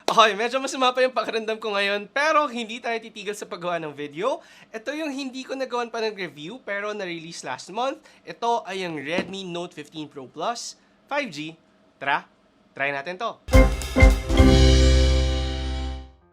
Okay, medyo masama pa yung pakiramdam ko ngayon pero hindi tayo titigil sa paggawa ng video. Ito yung hindi ko nagawan pa ng review pero na-release last month. Ito ay yung Redmi Note 15 Pro Plus 5G. Tara, try natin to.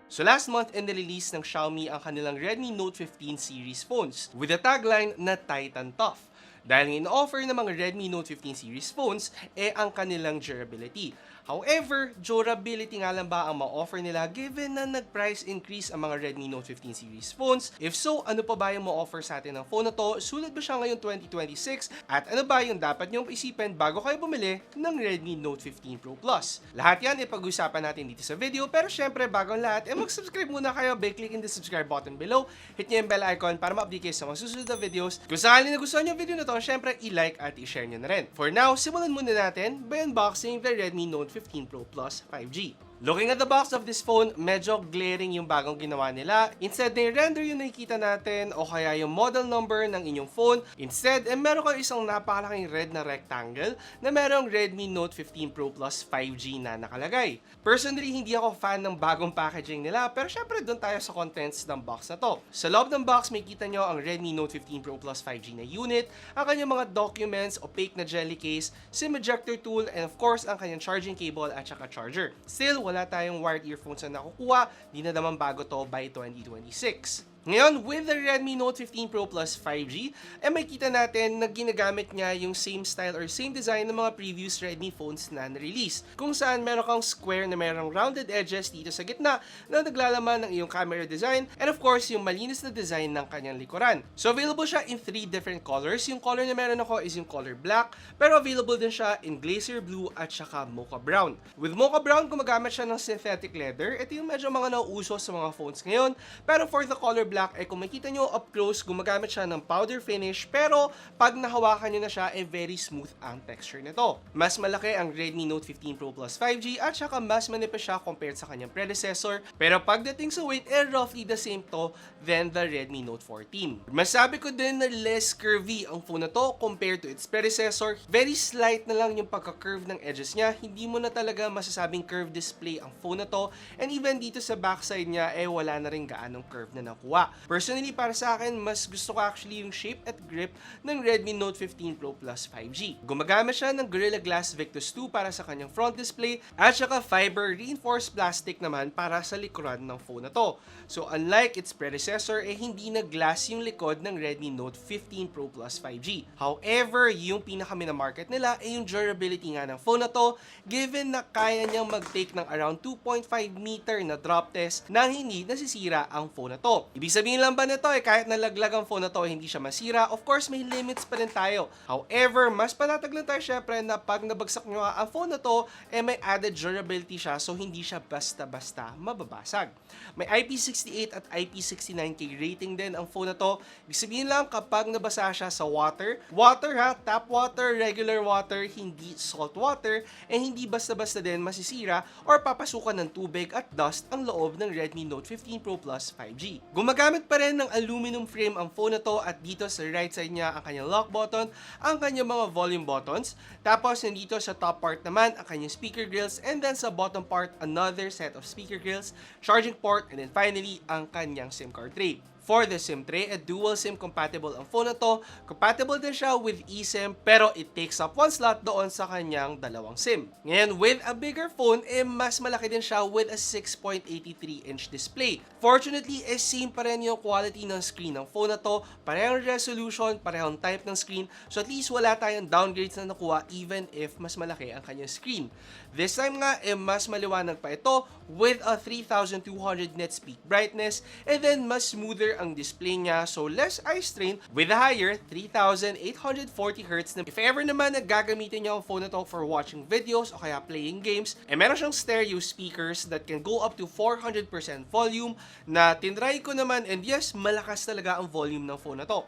So last month, in-release ng Xiaomi ang kanilang Redmi Note 15 series phones with the tagline na Titan Tough. Dahil in-offer ng mga Redmi Note 15 series phones ang kanilang durability. However, durability nga lang ba ang ma-offer nila given na nag-price increase ang mga Redmi Note 15 series phones? If so, ano pa ba yung ma-offer sa atin ng phone na to? Sulit ba siya ngayong 2026? At ano ba yung dapat nyong isipin bago kayo bumili ng Redmi Note 15 Pro Plus? Lahat yan ipag-usapan natin dito sa video, pero syempre bago ang lahat, mag-subscribe muna kayo by clicking the subscribe button below. Hit nyo yung bell icon para ma-update kayo sa mga susunod na videos. Kung sakali nagustuhan nyo yung video na to, syempre i-like at i-share nyo na rin. For now, simulan muna natin by unboxing the Redmi Note 15 Pro Plus 5G. Looking at the box of this phone, medyo glaring yung bagong ginawa nila. Instead na render yung nakikita natin o kaya yung model number ng inyong phone. Instead, meron kayo isang napakalaking red na rectangle na merong Redmi Note 15 Pro Plus 5G na nakalagay. Personally, hindi ako fan ng bagong packaging nila pero syempre doon tayo sa contents ng box na to. Sa loob ng box, may kita nyo ang Redmi Note 15 Pro Plus 5G na unit, ang kanyang mga documents, opaque na jelly case, SIM ejector tool, and of course, ang kanyang charging cable at saka charger. Still, wala tayong wired earphones na nakukuha, di na naman bago to by 2026. Ngayon, with the Redmi Note 15 Pro Plus 5G, may kita natin na ginagamit niya yung same style or same design ng mga previous Redmi phones na na-release. Kung saan meron kang square na merong rounded edges dito sa gitna na naglalaman ng iyong camera design and of course, yung malinis na design ng kanyang likuran. So available siya in 3 different colors. Yung color na meron ako is yung color black, pero available din siya in glacier blue at saka mocha brown. With mocha brown, gumagamit siya ng synthetic leather. Ito yung medyo mga nauuso sa mga phones ngayon. Pero for the color black, kung makita nyo up close, gumagamit siya ng powder finish pero pag nahawakan nyo na siya, very smooth ang texture nito. Mas malaki ang Redmi Note 15 Pro Plus 5G at saka mas manipis siya compared sa kanyang predecessor. Pero pagdating sa weight, roughly the same to than the Redmi Note 14. Masabi ko din na less curvy ang phone na to compared to its predecessor. Very slight na lang yung pagka-curve ng edges niya. Hindi mo na talaga masasabing curved display ang phone na to. And even dito sa backside niya, wala na rin gaanong curve na nakuha. Personally, para sa akin, mas gusto ko actually yung shape at grip ng Redmi Note 15 Pro Plus 5G. Gumagamit siya ng Gorilla Glass Victus 2 para sa kanyang front display at saka fiber reinforced plastic naman para sa likuran ng phone na to. So unlike its predecessor, hindi na glass yung likod ng Redmi Note 15 Pro Plus 5G. However, yung pinaka-minamarket nila yung durability nga ng phone na to, given na kaya niyang mag-take ng around 2.5 meter na drop test nang hindi nasisira ang phone na to. Ibig sabihin lang ba nito kahit nalaglag ang phone na to, hindi siya masira? Of course, may limits pa rin tayo. However, mas panatag lang tayo syempre na pag nabagsak nyo ang phone na to, may added durability siya so hindi siya basta-basta mababasag. May IP68 at IP69K rating din ang phone na to. Ibig sabihin lang kapag nabasa siya sa water, tap water, regular water, hindi salt water, hindi basta-basta din masisira or papasukan ng tubig at dust ang loob ng Redmi Note 15 Pro Plus 5G. Gumagamit pa rin ng aluminum frame ang phone na to at dito sa right side niya ang kanyang lock button, ang kanyang mga volume buttons, tapos nandito sa top part naman ang kanyang speaker grills and then sa bottom part another set of speaker grills, charging port, and then finally ang kanyang SIM card tray. For the SIM tray, dual SIM compatible ang phone na to. Compatible din siya with eSIM pero it takes up one slot doon sa kanyang dalawang SIM. Ngayon, with a bigger phone, mas malaki din siya with a 6.83-inch display. Fortunately, same pa rin yung quality ng screen ng phone na to. Parehong resolution, parehong type ng screen. So at least wala tayong downgrades na nakuha even if mas malaki ang kanyang screen. This time nga, mas maliwanag pa ito with a 3200 nits peak brightness and then mas smoother ang display niya, so less eye strain with a higher 3840Hz na if ever naman naggagamitin niyo ang phone na to for watching videos o kaya playing games, meron siyang stereo speakers that can go up to 400% volume na tinry ko naman and yes, malakas talaga ang volume ng phone na to.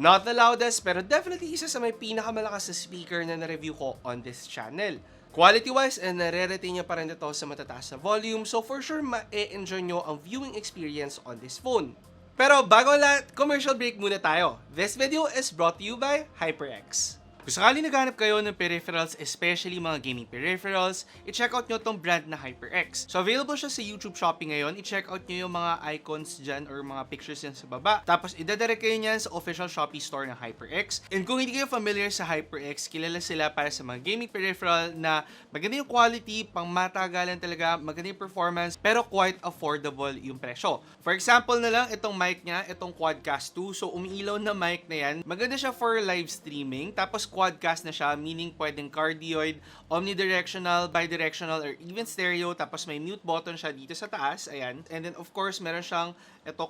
Not the loudest, pero definitely isa sa may pinakamalakas na speaker na na-review ko on this channel. Quality-wise, nare-retain niya pa rin ito sa matataas na volume, so for sure, ma-enjoy nyo ang viewing experience on this phone. Pero bago ang lahat, commercial break muna tayo. This video is brought to you by HyperX. Kung sakali naghanap kayo ng peripherals, especially mga gaming peripherals, i-check out nyo tong brand na HyperX. So available siya sa YouTube Shopping ngayon. I-check out nyo yung mga icons dyan or mga pictures yan sa baba. Tapos idadirect kayo niyan sa official Shopee store ng HyperX. And kung hindi kayo familiar sa HyperX, kilala sila para sa mga gaming peripheral na maganda yung quality, pang matagalan talaga, maganda yung performance, pero quite affordable yung presyo. For example na lang, itong mic niya, itong Quadcast 2. So umiilaw na mic na yan. Maganda siya for live streaming. Tapos quadcast na siya, meaning pwedeng cardioid, omnidirectional, bidirectional, or even stereo. Tapos may mute button siya dito sa taas, ayan. And then of course, meron siyang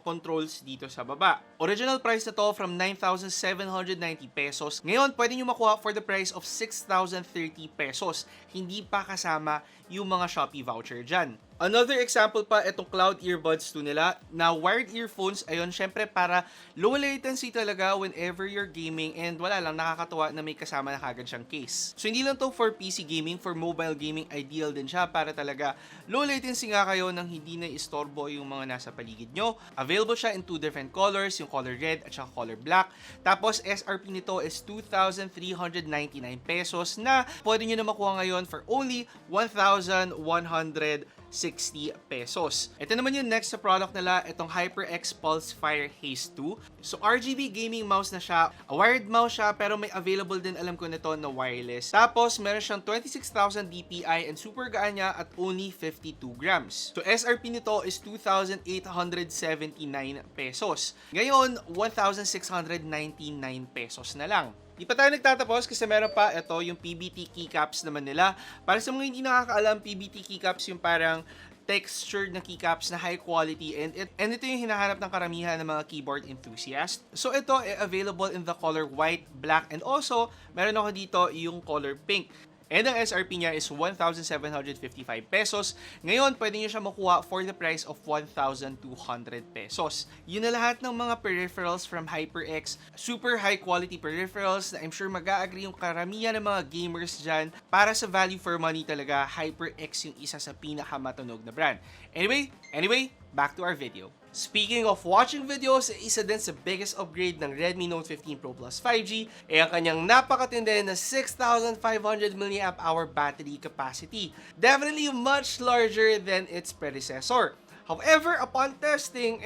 controls dito sa baba. Original price na to from 9,790 pesos. Ngayon, pwede nyo makuha for the price of 6,030 pesos. Hindi pa kasama yung mga Shopee voucher dyan. Another example pa, itong Cloud Earbuds 2 nila na wired earphones. Ayun, syempre para low latency talaga whenever you're gaming, and wala lang, nakakatuwa na may kasama na kagad siyang case. So hindi lang to for PC gaming, for mobile gaming, ideal din siya para talaga low latency nga kayo nang hindi na istorbo yung mga nasa paligid nyo. Available siya in two different colors, yung color red at saka color black. Tapos SRP nito is 2,399 pesos na pwede nyo na makuha ngayon for only 1,160 pesos. Ito naman yung next sa product nila, itong HyperX Pulse Fire Haze 2. So RGB gaming mouse na siya. A wired mouse siya, pero may available din, alam ko nito, na wireless. Tapos meron siyang 26,000 DPI and super gaan niya at only 52 grams. So SRP nito is 2,879 pesos. Ngayon, 1,699 pesos na lang. Di pa tayo nagtatapos kasi meron pa ito, yung PBT keycaps naman nila. Para sa mga hindi nakakaalam, PBT keycaps yung parang textured na keycaps na high quality, and ito yung hinahanap ng karamihan ng mga keyboard enthusiast. So ito ay available in the color white, black, and also meron ako dito yung color pink. And ang SRP niya is 1,755 pesos. Ngayon, pwede niyo siya makuha for the price of 1,200 pesos. Yun na lahat ng mga peripherals from HyperX. Super high quality peripherals na I'm sure mag-a-agree yung karamihan ng mga gamers dyan. Para sa value for money talaga, HyperX yung isa sa pinakamatunog na brand. Anyway, back to our video. Speaking of watching videos, isa din sa biggest upgrade ng Redmi Note 15 Pro Plus 5G ay ang kanyang napakatindi na 6,500 mAh battery capacity. Definitely much larger than its predecessor. However, upon testing,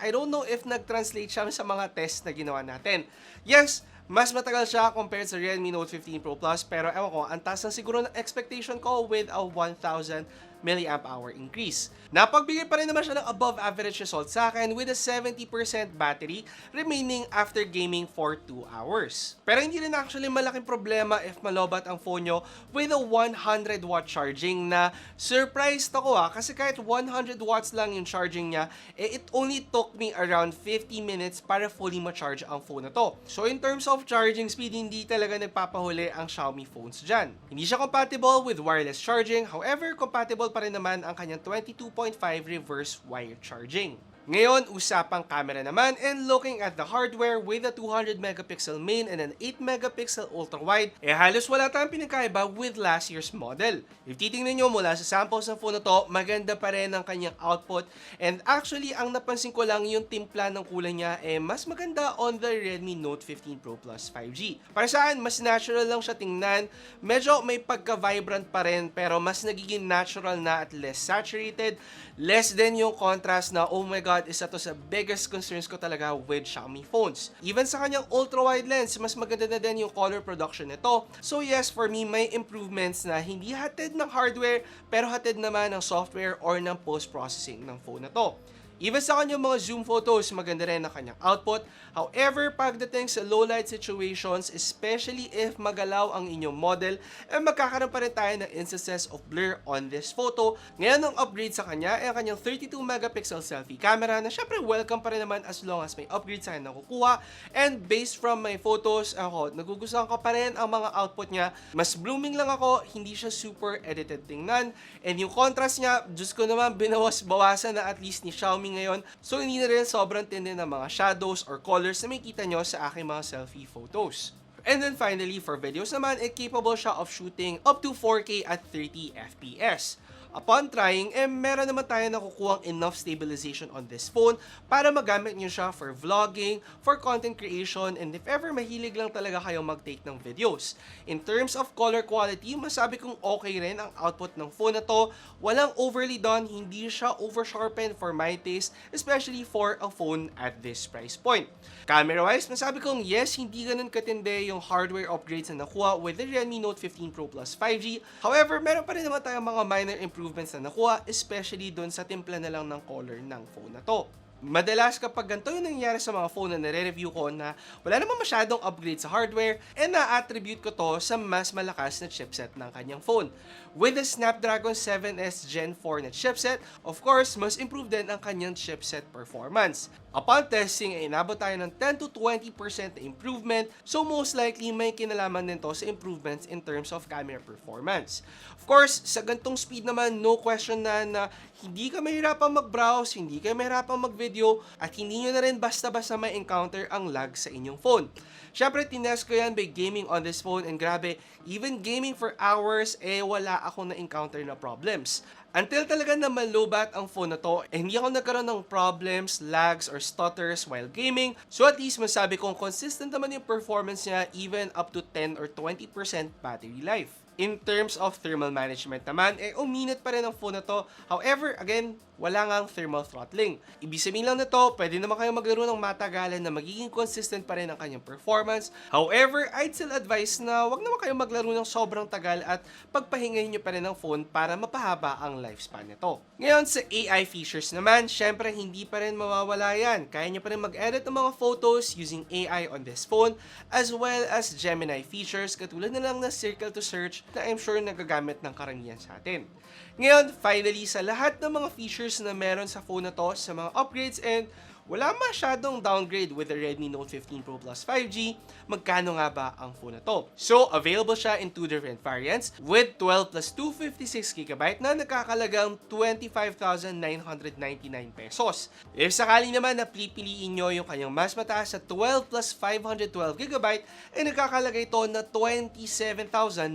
I don't know if nag-translate siya sa mga tests na ginawa natin. Yes, mas matagal siya compared sa Redmi Note 15 Pro Plus, pero ewan ko, ang taas na siguro ng expectation ko with a 1,000 mAh increase. Napagbigay pa rin naman siya ng above average result sa akin with a 70% battery remaining after gaming for 2 hours. Pero hindi rin actually malaking problema if malobat ang phone nyo with a 100 watt charging na surprised ako kasi kahit 100 watts lang yung charging niya, it only took me around 50 minutes para fully ma-charge ang phone na to. So in terms of charging speed, hindi talaga nagpapahuli ang Xiaomi phones dyan. Hindi siya compatible with wireless charging, however, compatible pa rin naman ang kanyang 22.5 reverse wire charging. Ngayon, usapang camera naman, and looking at the hardware with a 200 megapixel main and an 8 megapixel ultra-wide, halos wala tayong pinagkaiba with last year's model. If titingnan nyo mula sa samples ng phone na to, maganda pa rin ang kanyang output, and actually, ang napansin ko lang yung timpla ng kulay niya mas maganda on the Redmi Note 15 Pro Plus 5G. Para saan, mas natural lang siya tingnan, medyo may pagka-vibrant pa rin, pero mas nagiging natural na at less saturated, less din yung contrast na, oh my god, isa to sa biggest concerns ko talaga with Xiaomi phones. Even sa kanyang ultra-wide lens, mas maganda na din yung color production nito. So yes, for me, may improvements na hindi hatid ng hardware, pero hatid naman ng software or ng post-processing ng phone na to. Even sa kanyang mga zoom photos, maganda rin ang kanyang output. However, pagdating sa low light situations, especially if magalaw ang inyong model, magkakaroon pa rin tayo ng instances of blur on this photo. Ngayon, ang upgrade sa kanya ay ang kanyang 32 megapixel selfie camera na syempre welcome pa rin naman as long as may upgrade sa kanya nakukuha. And based from my photos, nagugustuhan ko pa rin ang mga output niya. Mas blooming lang ako, hindi siya super edited tingnan. And yung contrast niya, Diyos ko naman, binawas-bawasan na at least ni Xiaomi ngayon. So, hindi na rin sobrang tindi ng mga shadows or colors na makikita nyo sa aking mga selfie photos. And then finally, for videos naman, capable siya of shooting up to 4K at 30 FPS. Upon trying, meron naman tayo nakukuhang enough stabilization on this phone para magamit nyo siya for vlogging, for content creation, and if ever mahilig lang talaga kayo mag-take ng videos. In terms of color quality, masabi kong okay rin ang output ng phone na to. Walang overly done, hindi siya over-sharpened for my taste, especially for a phone at this price point. Camera-wise, masabi kong yes, hindi ganun katindi yung hardware upgrades na nakuha with the Redmi Note 15 Pro Plus 5G. However, meron pa rin naman tayong mga minor improvements na nakuha, especially dun sa timpla na lang ng color ng phone na to. Madalas kapag ganito yung nangyayari sa mga phone na nare-review ko na wala naman masyadong upgrade sa hardware, na-attribute ko to sa mas malakas na chipset ng kanyang phone. With the Snapdragon 7S Gen 4 na chipset, of course, mas improved din ang kanyang chipset performance. Upon testing, inabot tayo ng 10 to 20% na improvement, so most likely may kinalaman din to sa improvements in terms of camera performance. Of course, sa gantong speed naman, no question na hindi ka mahirapang mag-browse, hindi ka mahirapang mag-video, at hindi nyo na rin basta-basta may encounter ang lag sa inyong phone. Syempre, tinest ko yan by gaming on this phone, and grabe, even gaming for hours, wala akong na-encounter na problems. Until talaga na malobat ang phone na to, hindi ako nagkaroon ng problems, lags, or stutters while gaming. So at least masabi kong consistent naman yung performance niya even up to 10 or 20% battery life. In terms of thermal management naman, uminit pa rin ang phone na to. However, again, wala ngang thermal throttling. Ibig sabihin lang nito, pwede naman kayo maglaro ng matagalan na magiging consistent pa rin ang kanyang performance. However, I'd still advise na wag naman kayo maglaro ng sobrang tagal at pagpahingahin nyo pa rin ang phone para mapahaba ang lifespan nito. Ngayon, sa AI features naman, syempre hindi pa rin mawawala yan. Kaya nyo pa rin mag-edit ng mga photos using AI on this phone, as well as Gemini features katulad na lang na circle to search na I'm sure nagagamit ng karamihan sa atin. Ngayon, finally, sa lahat ng mga features na meron sa phone na to, sa mga upgrades, and wala masyadong downgrade with the Redmi Note 15 Pro Plus 5G, magkano nga ba ang phone na to? So, available siya in 2 different variants with 12 plus 256GB na nakakalagang 25,999 pesos. If sakaling naman na pipiliin nyo yung kanyang mas mataas sa 12 plus 512GB, nakakalagay ito na 27,999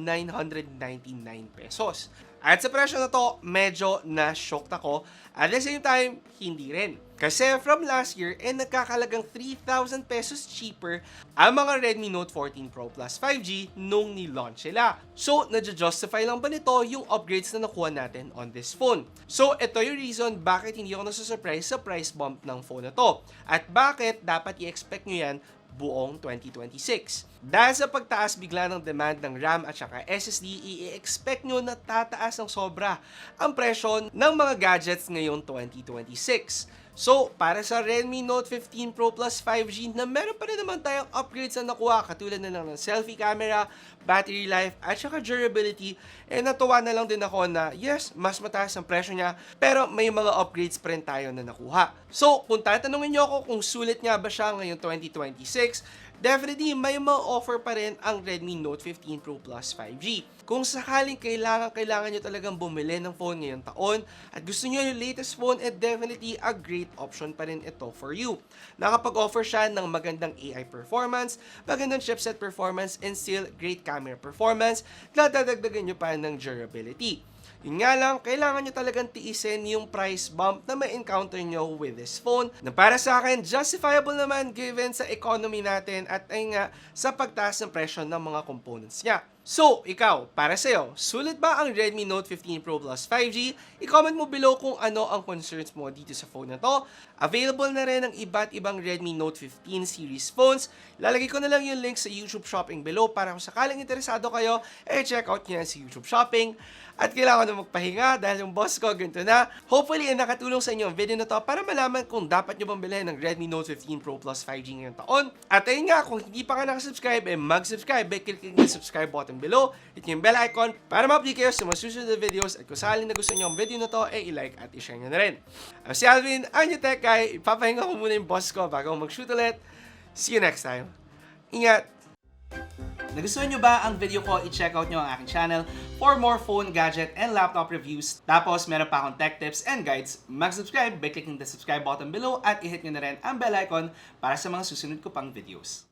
pesos. At sa presyo na to, medyo na-shocked ako. At the same time, hindi rin. Kasi from last year, nagkakalagang 3,000 pesos cheaper ang mga Redmi Note 14 Pro Plus 5G nung ni-launch sila. So, nadja-justify lang ba nito yung upgrades na nakuha natin on this phone? So, ito yung reason bakit hindi ako nasusurprise sa price bump ng phone na to. At bakit dapat i-expect nyo yan buong 2026. Dahil sa pagtaas bigla ng demand ng RAM at saka SSD, i-expect nyo na tataas ng sobra ang presyo ng mga gadgets ngayong 2026. So, para sa Redmi Note 15 Pro Plus 5G na meron pa rin naman tayong upgrades na nakuha katulad na lang ng selfie camera, battery life, at saka durability, natuwa na lang din ako na yes, mas mataas ang presyo niya, pero may mga upgrades pa rin tayo na nakuha. So, kung tatanungin nyo ako kung sulit nga ba siya ngayong 2026, definitely may mga offer pa rin ang Redmi Note 15 Pro Plus 5G. Kung sakaling kailangan nyo talagang bumili ng phone ngayong taon at gusto nyo yung latest phone, definitely a great option pa rin ito for you. Nakapag-offer siya ng magandang AI performance, magandang chipset performance, and still great camera performance na dadagdagan nyo pa ng durability. Yun nga lang, kailangan nyo talagang tiisin yung price bump na may encounter nyo with this phone na para sa akin, justifiable naman given sa economy natin at ay nga sa pagtaas ng presyo ng mga components niya. So, ikaw, para sa'yo, sulit ba ang Redmi Note 15 Pro Plus 5G? I-comment mo below kung ano ang concerns mo dito sa phone na to. Available na rin ang iba't ibang Redmi Note 15 series phones. Lalagay ko na lang yung link sa YouTube Shopping below para kung sakaling interesado kayo, check out nyo yan sa YouTube Shopping. At kailangan na magpahinga dahil yung boss ko ganito na. Hopefully, nakatulong sa inyo ang video na to para malaman kung dapat nyo bang bilhin ng Redmi Note 15 Pro Plus 5G ngayong taon. At ayun nga, kung hindi pa ka nakasubscribe, mag-subscribe, click yung subscribe button below, hit yung bell icon para ma-update kayo sa mga susunod na videos at kung sakaling na gusto nyo ang video na to, i-like at i-share nyo na rin. I'm si Alvin, ang yung tech guy. Ipapahinga ko muna yung boss ko bago mag-shoot ulit. See you next time. Ingat! Nagustuhan nyo ba ang video ko? I-check out nyo ang aking channel for more phone, gadget, and laptop reviews. Tapos, meron pa akong tech tips and guides. Mag-subscribe by clicking the subscribe button below at i-hit nyo na rin ang bell icon para sa mga susunod ko pang videos.